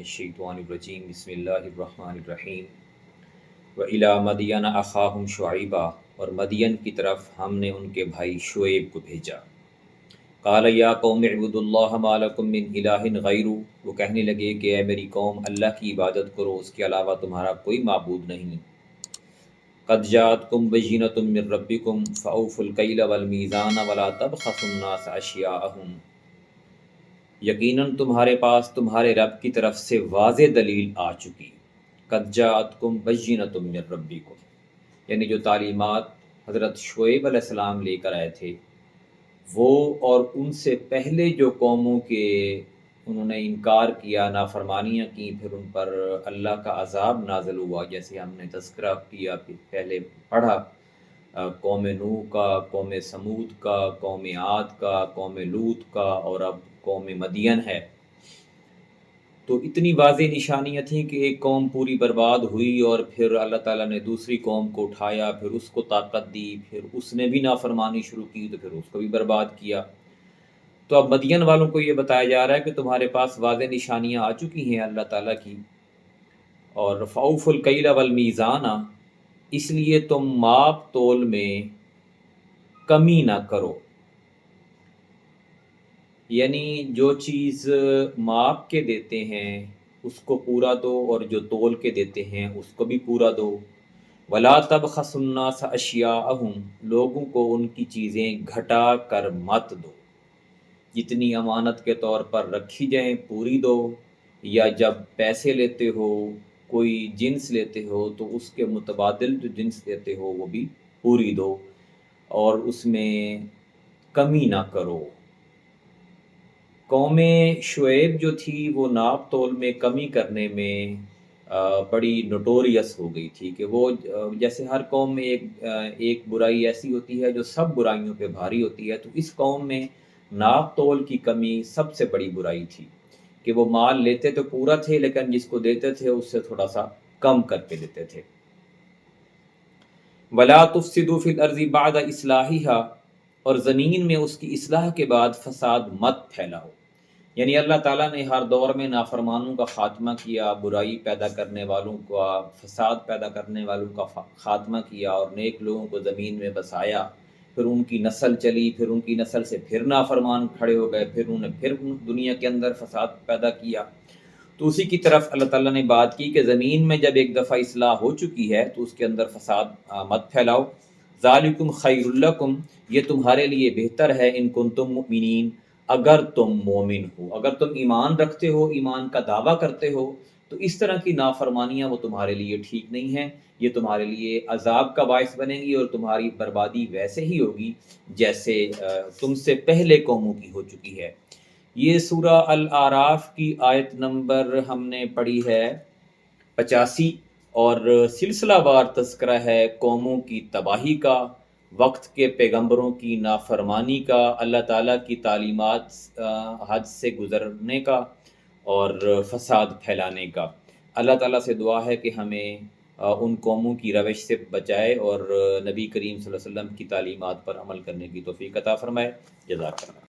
الشیطان الرجیم بسم اللہ الرحمن الرحیم وَإِلَىٰ مَدْيَنَ أَخَاهُمْ شُعَيْبًا، اور مدین کی طرف ہم نے ان کے بھائی شعیب کو بھیجا۔ قَالَ يَا قَوْمِ اعْبُدُوا اللَّهَ مَا لَكُم مِّنْ إِلَٰهٍ غَيْرُهُ، وہ کہنے لگے کہ اے میری قوم، اللہ کی عبادت کرو، اس کے علاوہ تمہارا کوئی معبود نہیں۔ قَدْ جَاءَتْكُم بَيِّنَةٌ مِّن رَّبِّكُمْ فَأَوْفُوا الْكَيْلَ وَالْمِيزَانَ وَلَا تَبْخَسُوا النَّاسَ أَشْيَاءَهُمْ، یقیناً تمہارے پاس تمہارے رب کی طرف سے واضح دلیل آ چکی۔ قد جاءتکم بینۃ من ربکم، یعنی جو تعلیمات حضرت شعیب علیہ السلام لے کر آئے تھے وہ، اور ان سے پہلے جو قوموں کے انہوں نے انکار کیا، نافرمانیاں کی، پھر ان پر اللہ کا عذاب نازل ہوا، جیسے ہم نے تذکرہ کیا پہلے پڑھا، قوم نوح کا، قوم سمود کا، قوم عاد کا، قوم لوط کا، اور اب قوم مدین ہے۔ تو اتنی واضح نشانیاں تھیں کہ ایک قوم پوری برباد ہوئی، اور پھر اللہ تعالیٰ نے دوسری قوم کو اٹھایا، پھر اس کو طاقت دی، پھر اس نے بھی نافرمانی شروع کی تو پھر اس کو بھی برباد کیا۔ تو اب مدین والوں کو یہ بتایا جا رہا ہے کہ تمہارے پاس واضح نشانیاں آ چکی ہیں اللہ تعالیٰ کی، اور فَأَوْفُوا الْكَيْلَ وَالْمِيزَانَ، اس لیے تم ماپ تول میں کمی نہ کرو، یعنی جو چیز ماپ کے دیتے ہیں اس کو پورا دو، اور جو تول کے دیتے ہیں اس کو بھی پورا دو۔ وَلَا تَبْخَسُوا النَّاسَ أَشْيَاءَهُمْ، لوگوں کو ان کی چیزیں گھٹا کر مت دو، جتنی امانت کے طور پر رکھی جائیں پوری دو، یا جب پیسے لیتے ہو، کوئی جنس لیتے ہو تو اس کے متبادل جو جنس لیتے ہو وہ بھی پوری دو، اور اس میں کمی نہ کرو۔ قوم شعیب جو تھی وہ ناپ تول میں کمی کرنے میں بڑی نوٹوریس ہو گئی تھی، کہ وہ جیسے ہر قوم میں ایک برائی ایسی ہوتی ہے جو سب برائیوں پہ بھاری ہوتی ہے، تو اس قوم میں ناپ تول کی کمی سب سے بڑی برائی تھی، کہ وہ مال لیتے تو پورا تھے لیکن جس کو دیتے تھے اس سے تھوڑا سا کم کر کے دیتے تھے۔ وَلَا تُفْسِدُوا فِي الْأَرْضِ بَعْدَ إِصْلَاحِهَا، اور زمین میں اس کی اصلاح کے بعد فساد مت پھیلاؤ، یعنی اللہ تعالیٰ نے ہر دور میں نافرمانوں کا خاتمہ کیا، برائی پیدا کرنے والوں کا، فساد پیدا کرنے والوں کا خاتمہ کیا، اور نیک لوگوں کو زمین میں بسایا، پھر ان کی نسل چلی، پھر ان کی نسل سے پھر نافرمان کھڑے ہو گئے، پھر انہوں نے پھر دنیا کے اندر فساد پیدا کیا۔ تو اسی کی طرف اللہ تعالیٰ نے بات کی کہ زمین میں جب ایک دفعہ اصلاح ہو چکی ہے تو اس کے اندر فساد مت پھیلاؤ۔ ذالکم خیر لکم، یہ تمہارے لیے بہتر ہے، ان کنتم مؤمنین، اگر تم مومن ہو، اگر تم ایمان رکھتے ہو، ایمان کا دعویٰ کرتے ہو، تو اس طرح کی نافرمانیاں وہ تمہارے لیے ٹھیک نہیں ہیں، یہ تمہارے لیے عذاب کا باعث بنے گی، اور تمہاری بربادی ویسے ہی ہوگی جیسے تم سے پہلے قوموں کی ہو چکی ہے۔ یہ سورہ الاعراف کی آیت نمبر ہم نے پڑھی ہے 85، اور سلسلہ وار تذکرہ ہے قوموں کی تباہی کا، وقت کے پیغمبروں کی نافرمانی کا، اللہ تعالیٰ کی تعلیمات حد سے گزرنے کا، اور فساد پھیلانے کا۔ اللہ تعالیٰ سے دعا ہے کہ ہمیں ان قوموں کی روش سے بچائے، اور نبی کریم صلی اللہ علیہ وسلم کی تعلیمات پر عمل کرنے کی توفیق عطا فرمائے۔ جزاک اللہ۔